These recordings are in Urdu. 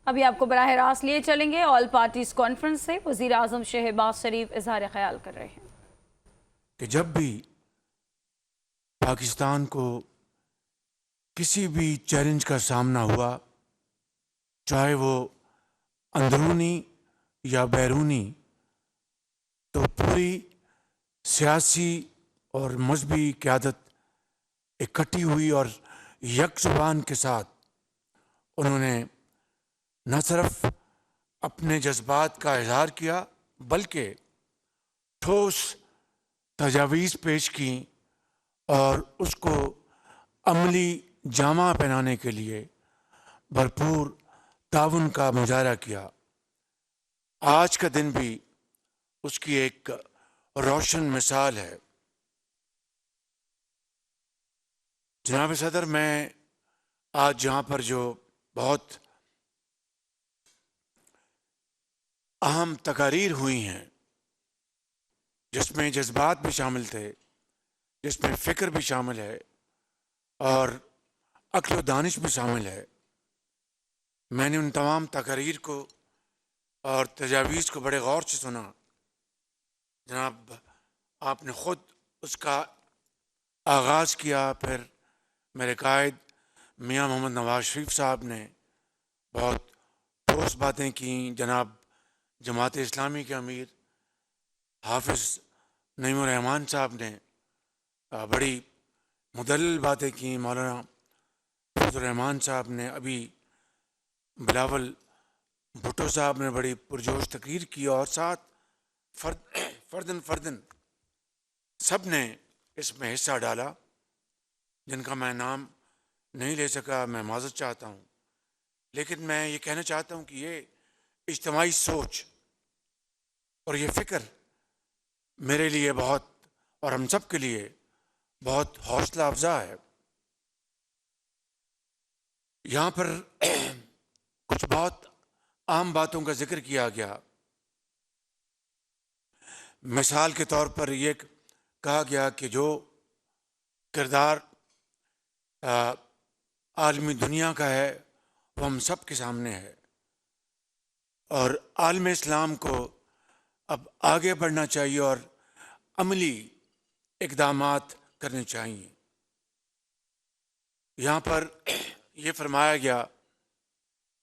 ابھی آپ کو براہ راست لیے چلیں گے آل پارٹیز کانفرنس سے۔ وزیر اعظم شہباز شریف اظہار خیال کر رہے ہیں کہ جب بھی پاکستان کو کسی بھی چیلنج کا سامنا ہوا، چاہے وہ اندرونی یا بیرونی، تو پوری سیاسی اور مذہبی قیادت اکٹھی ہوئی اور یک زبان کے ساتھ انہوں نے نہ صرف اپنے جذبات کا اظہار کیا بلکہ ٹھوس تجاویز پیش کی اور اس کو عملی جامہ پہنانے کے لیے بھرپور تعاون کا مظاہرہ کیا۔ آج کا دن بھی اس کی ایک روشن مثال ہے۔ جناب صدر، میں آج یہاں پر جو بہت اہم تقاریر ہوئی ہیں، جس میں جذبات بھی شامل تھے، جس میں فکر بھی شامل ہے اور عقل و دانش بھی شامل ہے، میں نے ان تمام تقاریر کو اور تجاویز کو بڑے غور سے سنا۔ جناب، آپ نے خود اس کا آغاز کیا، پھر میرے قائد میاں محمد نواز شریف صاحب نے بہت ٹھوس باتیں کیں، جناب جماعت اسلامی کے امیر حافظ نعیم الرحمان صاحب نے بڑی مدلل باتیں کیں، مولانا فضل الرحمان صاحب نے، ابھی بلاول بھٹو صاحب نے بڑی پرجوش تقریر کی، اور ساتھ فردن سب نے اس میں حصہ ڈالا، جن کا میں نام نہیں لے سکا، میں معذرت چاہتا ہوں۔ لیکن میں یہ کہنا چاہتا ہوں کہ یہ اجتماعی سوچ اور یہ فکر میرے لیے بہت، اور ہم سب کے لیے بہت حوصلہ افزا ہے۔ یہاں پر کچھ بہت اہم باتوں کا ذکر کیا گیا۔ مثال کے طور پر یہ کہا گیا کہ جو کردار عالمی دنیا کا ہے وہ ہم سب کے سامنے ہے، اور عالم اسلام کو اب آگے بڑھنا چاہیے اور عملی اقدامات کرنے چاہیے۔ یہاں پر یہ فرمایا گیا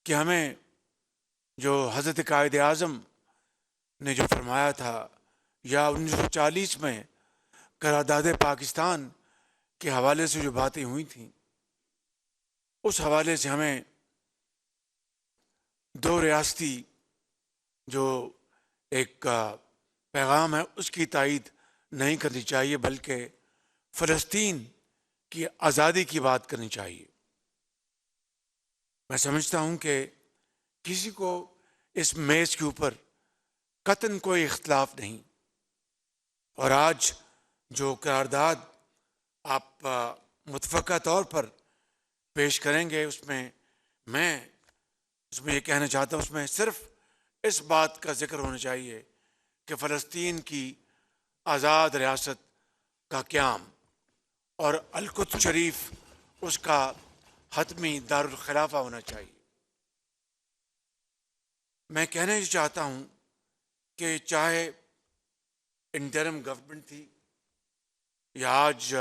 کہ ہمیں جو حضرت قائد اعظم نے جو فرمایا تھا، یا 1940 میں قرارداد پاکستان کے حوالے سے جو باتیں ہوئی تھیں، اس حوالے سے ہمیں دو ریاستی جو ایک پیغام ہے اس کی تائید نہیں کرنی چاہیے، بلکہ فلسطین کی آزادی کی بات کرنی چاہیے۔ میں سمجھتا ہوں کہ کسی کو اس میز کے اوپر قطعاً کوئی اختلاف نہیں، اور آج جو قرارداد آپ متفقہ طور پر پیش کریں گے، اس میں یہ کہنا چاہتا ہوں، اس میں صرف اس بات کا ذکر ہونا چاہیے کہ فلسطین کی آزاد ریاست کا قیام اور القدس شریف اس کا حتمی دارالخلافہ ہونا چاہیے۔ میں کہنا یہ چاہتا ہوں کہ چاہے انٹرم گورنمنٹ تھی یا آج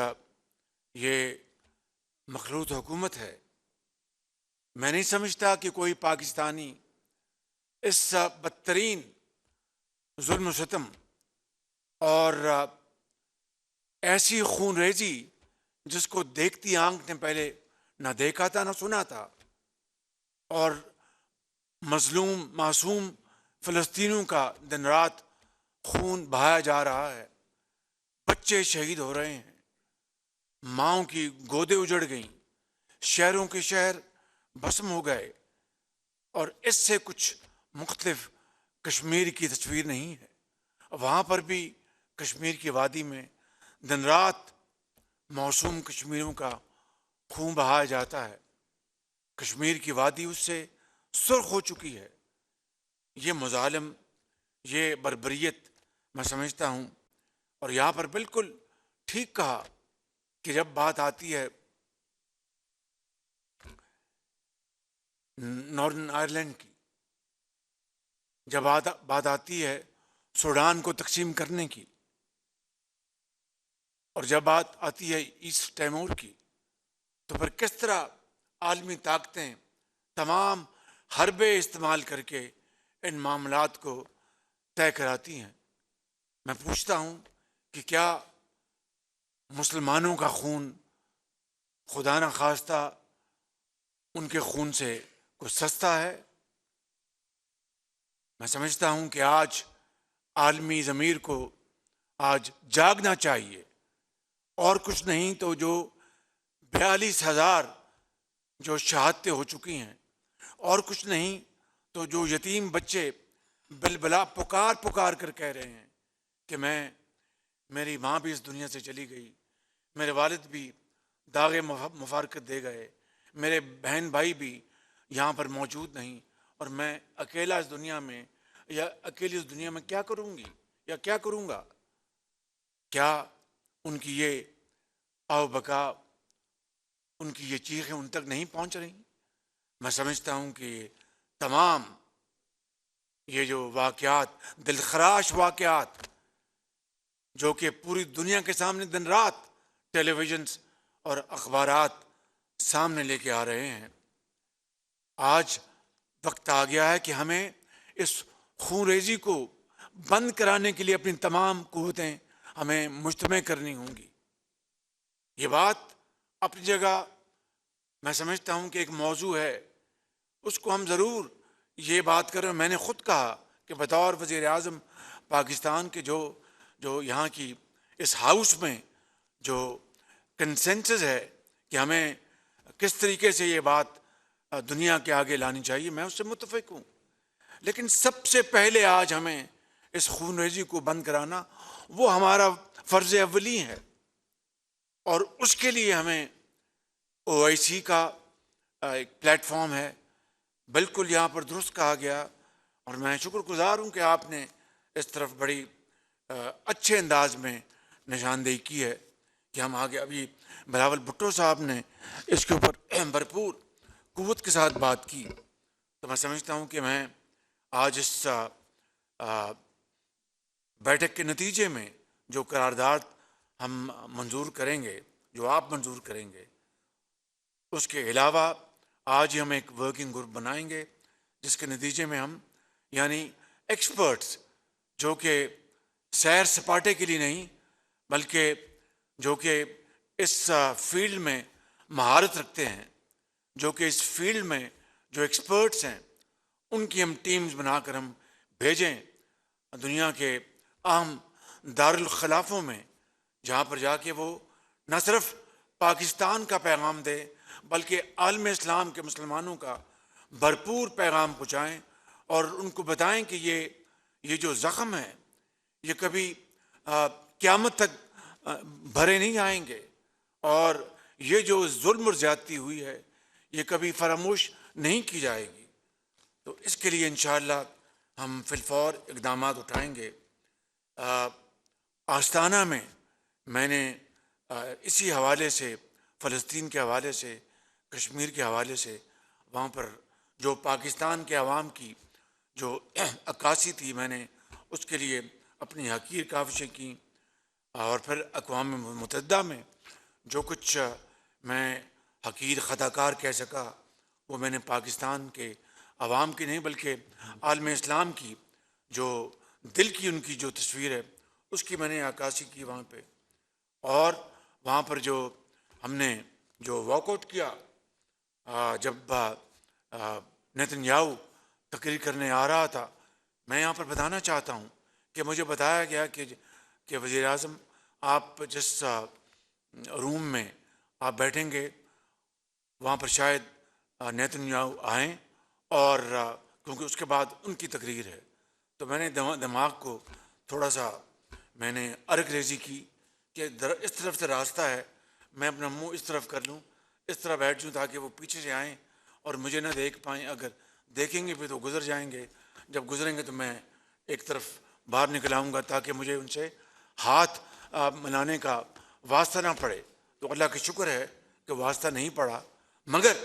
یہ مخلوط حکومت ہے، میں نہیں سمجھتا کہ کوئی پاکستانی اس بدترین ظلم و ستم اور ایسی خون ریزی جس کو دیکھتی آنکھ نے پہلے نہ دیکھا تھا نہ سنا تھا، اور مظلوم معصوم فلسطینیوں کا دن رات خون بہایا جا رہا ہے، بچے شہید ہو رہے ہیں، ماؤں کی گودیں اجڑ گئیں، شہروں کے شہر بھسم ہو گئے، اور اس سے کچھ مختلف کشمیر کی تصویر نہیں ہے۔ وہاں پر بھی کشمیر کی وادی میں دن رات معصوم کشمیریوں کا خون بہایا جاتا ہے، کشمیر کی وادی اس سے سرخ ہو چکی ہے۔ یہ مظالم، یہ بربریت میں سمجھتا ہوں، اور یہاں پر بالکل ٹھیک کہا کہ جب بات آتی ہے نارتھن آئرلینڈ کی، جب بات آتی ہے سوڈان کو تقسیم کرنے کی، اور جب بات آتی ہے ایسٹ تیمور کی، تو پھر کس طرح عالمی طاقتیں تمام حربے استعمال کر کے ان معاملات کو طے کراتی ہیں۔ میں پوچھتا ہوں کہ کیا مسلمانوں کا خون خدا نہ خواستہ ان کے خون سے کچھ سستا ہے؟ میں سمجھتا ہوں کہ آج عالمی ضمیر کو آج جاگنا چاہیے، اور کچھ نہیں تو جو 42,000 جو شہادتیں ہو چکی ہیں، اور کچھ نہیں تو جو یتیم بچے بلبلا پکار پکار کر کہہ رہے ہیں کہ میری ماں بھی اس دنیا سے چلی گئی، میرے والد بھی داغ مفارقت دے گئے، میرے بہن بھائی بھی یہاں پر موجود نہیں، اور میں اکیلا اس دنیا میں یا اکیلی اس دنیا میں کیا کروں گی یا کیا کروں گا؟ کیا ان کی یہ آو بکا، ان کی یہ چیخیں ان تک نہیں پہنچ رہی؟ میں سمجھتا ہوں کہ تمام یہ جو واقعات، دلخراش واقعات جو کہ پوری دنیا کے سامنے دن رات ٹیلی ویژنز اور اخبارات سامنے لے کے آ رہے ہیں، آج وقت آ گیا ہے کہ ہمیں اس خون ریزی کو بند کرانے کے لیے اپنی تمام قوتیں ہمیں مجتمع کرنی ہوں گی۔ یہ بات اپنی جگہ میں سمجھتا ہوں کہ ایک موضوع ہے، اس کو ہم ضرور یہ بات کریں۔ میں نے خود کہا کہ بطور وزیر اعظم پاکستان کے جو یہاں کی اس ہاؤس میں جو کنسنسس ہے کہ ہمیں کس طریقے سے یہ بات دنیا کے آگے لانی چاہیے، میں اس سے متفق ہوں، لیکن سب سے پہلے آج ہمیں اس خون ریزی کو بند کرانا وہ ہمارا فرض اولی ہے، اور اس کے لیے ہمیں OIC کا ایک پلیٹ فارم ہے، بالکل یہاں پر درست کہا گیا، اور میں شکر گزار ہوں کہ آپ نے اس طرف بڑی اچھے انداز میں نشاندہی کی ہے کہ ہم آگے۔ ابھی بلاول بھٹو صاحب نے اس کے اوپر بھرپور قوت کے ساتھ بات کی، تو میں سمجھتا ہوں کہ میں آج اس بیٹھک کے نتیجے میں جو قرارداد ہم منظور کریں گے، جو آپ منظور کریں گے، اس کے علاوہ آج ہی ہم ایک ورکنگ گروپ بنائیں گے جس کے نتیجے میں ہم یعنی ایکسپرٹس جو کہ سیر سپاٹے کے لیے نہیں بلکہ جو کہ اس فیلڈ میں مہارت رکھتے ہیں، جو کہ اس فیلڈ میں جو ایکسپرٹس ہیں، ان کی ہم ٹیمز بنا کر ہم بھیجیں دنیا کے اہم دارالخلافوں میں، جہاں پر جا کے وہ نہ صرف پاکستان کا پیغام دے بلکہ عالم اسلام کے مسلمانوں کا بھرپور پیغام پہنچائیں، اور ان کو بتائیں کہ یہ جو زخم ہے یہ کبھی قیامت تک بھرے نہیں آئیں گے، اور یہ جو ظلم اور زیادتی ہوئی ہے یہ کبھی فراموش نہیں کی جائے گی۔ تو اس کے لیے انشاءاللہ ہم فی الفور اقدامات اٹھائیں گے۔ آستانہ میں میں نے اسی حوالے سے، فلسطین کے حوالے سے، کشمیر کے حوالے سے، وہاں پر جو پاکستان کے عوام کی جو عکاسی تھی، میں نے اس کے لیے اپنی حقیر کاوشیں کی، اور پھر اقوام متحدہ میں جو کچھ میں حقیر خطاکار کہہ سکا وہ میں نے پاکستان کے عوام کی نہیں بلکہ عالم اسلام کی جو دل کی ان کی جو تصویر ہے اس کی میں نے عکاسی کی وہاں پہ، اور وہاں پر جو ہم نے جو واک آؤٹ کیا جب نیتن یاہو تقریر کرنے آ رہا تھا، میں یہاں پر بتانا چاہتا ہوں کہ مجھے بتایا گیا کہ وزیر اعظم آپ جس روم میں آپ بیٹھیں گے وہاں پر شاید نیتن یاہو آئیں، اور کیونکہ اس کے بعد ان کی تقریر ہے، تو میں نے دماغ کو تھوڑا سا میں نے ارک ریزی کی کہ اس طرف سے راستہ ہے، میں اپنا منہ اس طرف کر لوں، اس طرح بیٹھ جوں تاکہ وہ پیچھے سے آئیں اور مجھے نہ دیکھ پائیں، اگر دیکھیں گے بھی تو گزر جائیں گے، جب گزریں گے تو میں ایک طرف باہر نکل آؤں گا تاکہ مجھے ان سے ہاتھ ملانے کا واسطہ نہ پڑے۔ تو اللہ کا شکر ہے کہ واسطہ نہیں پڑا، مگر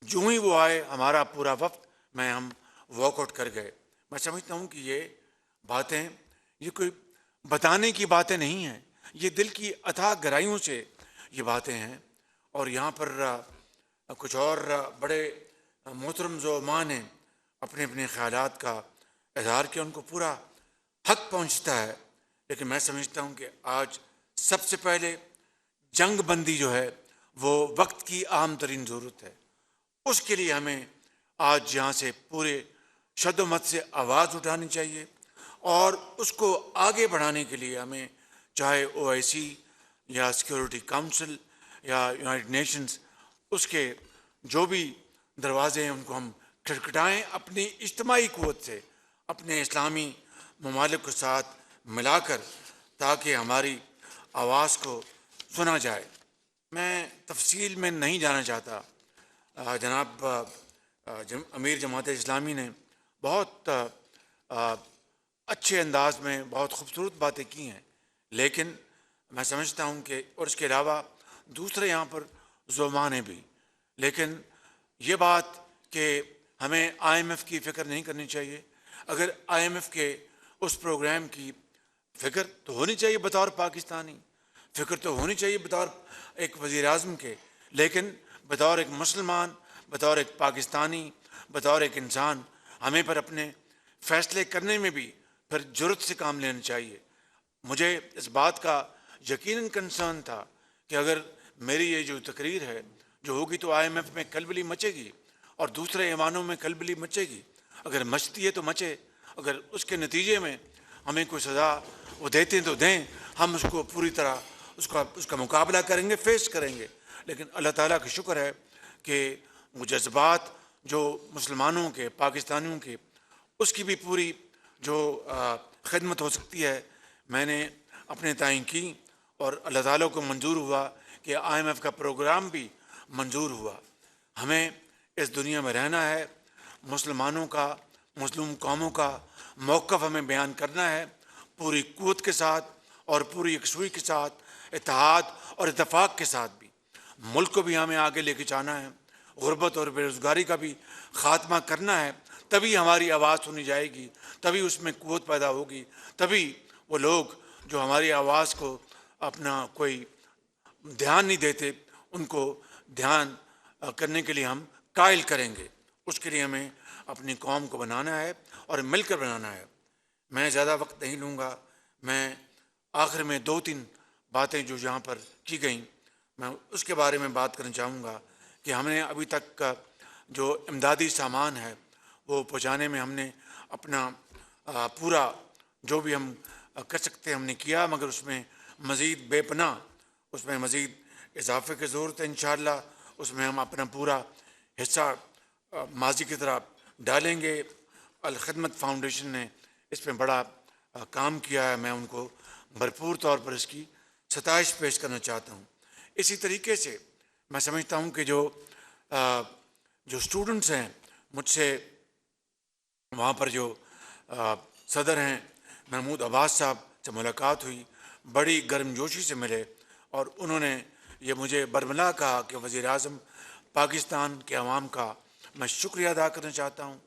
جو ہی وہ آئے ہمارا پورا وقت ہم واک آؤٹ کر گئے. میں سمجھتا ہوں کہ یہ باتیں یہ کوئی بتانے کی باتیں نہیں ہیں, یہ دل کی اتھاہ گہرائیوں سے یہ باتیں ہیں. اور یہاں پر کچھ اور بڑے محترم زعماء نے اپنے اپنے خیالات کا اظہار کیا, ان کو پورا حق پہنچتا ہے. لیکن میں سمجھتا ہوں کہ آج سب سے پہلے جنگ بندی جو ہے وہ وقت کی اہم ترین ضرورت ہے. اس کے لیے ہمیں آج یہاں سے پورے شد و مت سے آواز اٹھانی چاہیے, اور اس کو آگے بڑھانے کے لیے ہمیں چاہے OIC یا سیکورٹی کاؤنسل یا یونائٹڈ نیشنز, اس کے جو بھی دروازے ہیں ان کو ہم کھٹکھٹائیں اپنی اجتماعی قوت سے, اپنے اسلامی ممالک کے ساتھ ملا کر, تاکہ ہماری آواز کو سنا جائے. میں تفصیل میں نہیں جانا چاہتا. جناب امیر جماعت اسلامی نے بہت اچھے انداز میں بہت خوبصورت باتیں کی ہیں, لیکن میں سمجھتا ہوں کہ اور اس کے علاوہ دوسرے یہاں پر زعماء نے بھی, لیکن یہ بات کہ ہمیں IMF کی فکر نہیں کرنی چاہیے. اگر IMF کے اس پروگرام کی فکر تو ہونی چاہیے بطور پاکستانی, فکر تو ہونی چاہیے بطور ایک وزیر اعظم کے, لیکن بطور ایک مسلمان, بطور ایک پاکستانی, بطور ایک انسان ہمیں پر اپنے فیصلے کرنے میں بھی پھر جرت سے کام لینا چاہیے. مجھے اس بات کا یقیناً کنسرن تھا کہ اگر میری یہ جو تقریر ہے جو ہوگی تو IMF میں کلبلی مچے گی اور دوسرے ایوانوں میں کلبلی مچے گی. اگر مچتی ہے تو مچے, اگر اس کے نتیجے میں ہمیں کوئی سزا وہ دیتے ہیں تو دیں, ہم اس کو پوری طرح اس کا مقابلہ کریں گے, فیس کریں گے. لیکن اللہ تعالیٰ کا شکر ہے کہ وہ جذبات جو مسلمانوں کے, پاکستانیوں کے, اس کی بھی پوری جو خدمت ہو سکتی ہے میں نے اپنے تئیں کی, اور اللہ تعالیٰ کو منظور ہوا کہ IMF کا پروگرام بھی منظور ہوا. ہمیں اس دنیا میں رہنا ہے, مسلمانوں کا, مظلوم قوموں کا موقف ہمیں بیان کرنا ہے پوری قوت کے ساتھ اور پوری یکسوئی کے ساتھ, اتحاد اور اتفاق کے ساتھ بھی. ملک کو بھی ہمیں آگے لے کے جانا ہے, غربت اور بے روزگاری کا بھی خاتمہ کرنا ہے. تبھی ہماری آواز سنی جائے گی, تبھی اس میں قوت پیدا ہوگی, تبھی وہ لوگ جو ہماری آواز کو اپنا کوئی دھیان نہیں دیتے ان کو دھیان کرنے کے لیے ہم قائل کریں گے. اس کے لیے ہمیں اپنی قوم کو بنانا ہے اور مل کر بنانا ہے. میں زیادہ وقت نہیں لوں گا. میں آخر میں 2-3 باتیں جو یہاں پر کی گئیں میں اس کے بارے میں بات کرنا چاہوں گا کہ ہم نے ابھی تک کا جو امدادی سامان ہے وہ پہنچانے میں ہم نے اپنا پورا جو بھی ہم کر سکتے ہم نے کیا, مگر اس میں مزید بے پناہ اس میں مزید اضافے کی ضرورت ہے. انشاءاللہ اس میں ہم اپنا پورا حصہ ماضی کی طرح ڈالیں گے. الخدمت فاؤنڈیشن نے اس میں بڑا کام کیا ہے, میں ان کو بھرپور طور پر اس کی ستائش پیش کرنا چاہتا ہوں. اسی طریقے سے میں سمجھتا ہوں کہ جو اسٹوڈنٹس ہیں, مجھ سے وہاں پر جو صدر ہیں محمود عباس صاحب سے ملاقات ہوئی, بڑی گرم جوشی سے ملے, اور انہوں نے یہ مجھے برملا کہا کہ وزیر اعظم پاکستان کے عوام کا میں شکریہ ادا کرنا چاہتا ہوں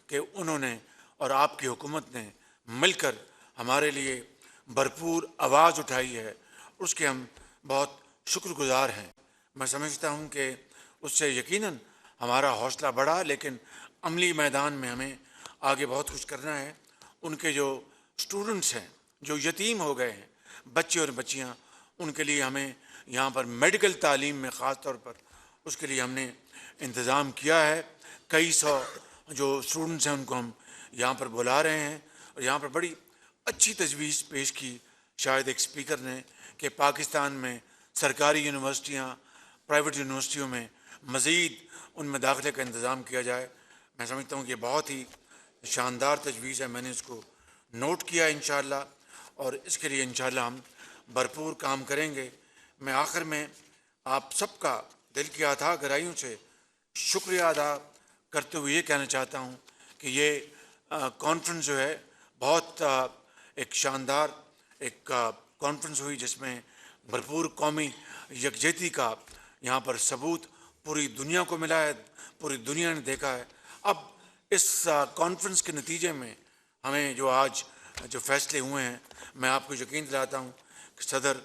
کہ انہوں نے اور آپ کی حکومت نے مل کر ہمارے لیے بھرپور آواز اٹھائی ہے, اس کے ہم بہت شکر گزار ہیں. میں سمجھتا ہوں کہ اس سے یقیناً ہمارا حوصلہ بڑھا, لیکن عملی میدان میں ہمیں آگے بہت کچھ کرنا ہے. ان کے جو اسٹوڈنٹس ہیں جو یتیم ہو گئے ہیں, بچے اور بچیاں, ان کے لیے ہمیں یہاں پر میڈیکل تعلیم میں خاص طور پر اس کے لیے ہم نے انتظام کیا ہے. کئی سو جو اسٹوڈنٹس ہیں ان کو ہم یہاں پر بلا رہے ہیں, اور یہاں پر بڑی اچھی تجویز پیش کی شاید ایک اسپیکر نے کہ پاکستان میں سرکاری یونیورسٹیاں, پرائیویٹ یونیورسٹیوں میں مزید ان میں داخلے کا انتظام کیا جائے. میں سمجھتا ہوں کہ بہت ہی شاندار تجویز ہے, میں نے اس کو نوٹ کیا انشاءاللہ, اور اس کے لیے انشاءاللہ ہم بھرپور کام کریں گے. میں آخر میں آپ سب کا دل کی اتھاہ گہرائیوں سے شکریہ ادا کرتے ہوئے یہ کہنا چاہتا ہوں کہ یہ کانفرنس جو ہے بہت ایک شاندار ایک کانفرنس ہوئی, جس میں بھرپور قومی یکجہتی کا یہاں پر ثبوت پوری دنیا کو ملا ہے, پوری دنیا نے دیکھا ہے. اب اس کانفرنس کے نتیجے میں ہمیں جو آج جو فیصلے ہوئے ہیں، میں آپ کو یقین دلاتا ہوں کہ صدر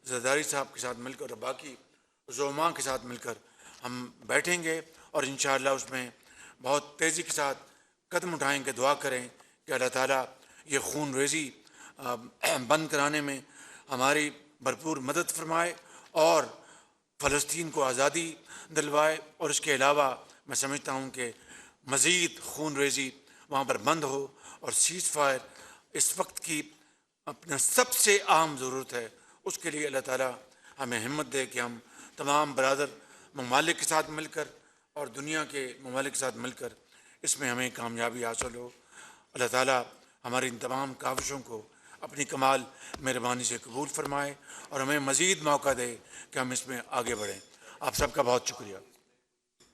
زرداری صاحب کے ساتھ مل کر اور باقی زعماء کے ساتھ مل کر ہم بیٹھیں گے اور انشاءاللہ اس میں بہت تیزی کے ساتھ قدم اٹھائیں گے، دعا کریں کہ اللہ تعالیٰ یہ خون ریزی بند کرانے میں ہماری بھرپور مدد فرمائے اور فلسطین کو آزادی دلوائے، اور اس کے علاوہ میں سمجھتا ہوں کہ مزید خون ریزی وہاں پر بند ہو، اور سیز فائر اس وقت کی اپنا سب سے اہم ضرورت ہے۔ اس کے لیے اللہ تعالیٰ ہمیں ہمت دے کہ ہم تمام برادر ممالک کے ساتھ مل کر اور دنیا کے ممالک کے ساتھ مل کر اس میں ہمیں کامیابی حاصل ہو۔ اللہ تعالیٰ ہماری ان تمام کاوشوں کو اپنی کمال مہربانی سے قبول فرمائے اور ہمیں مزید موقع دے کہ ہم اس میں آگے بڑھیں۔ آپ سب کا بہت شکریہ۔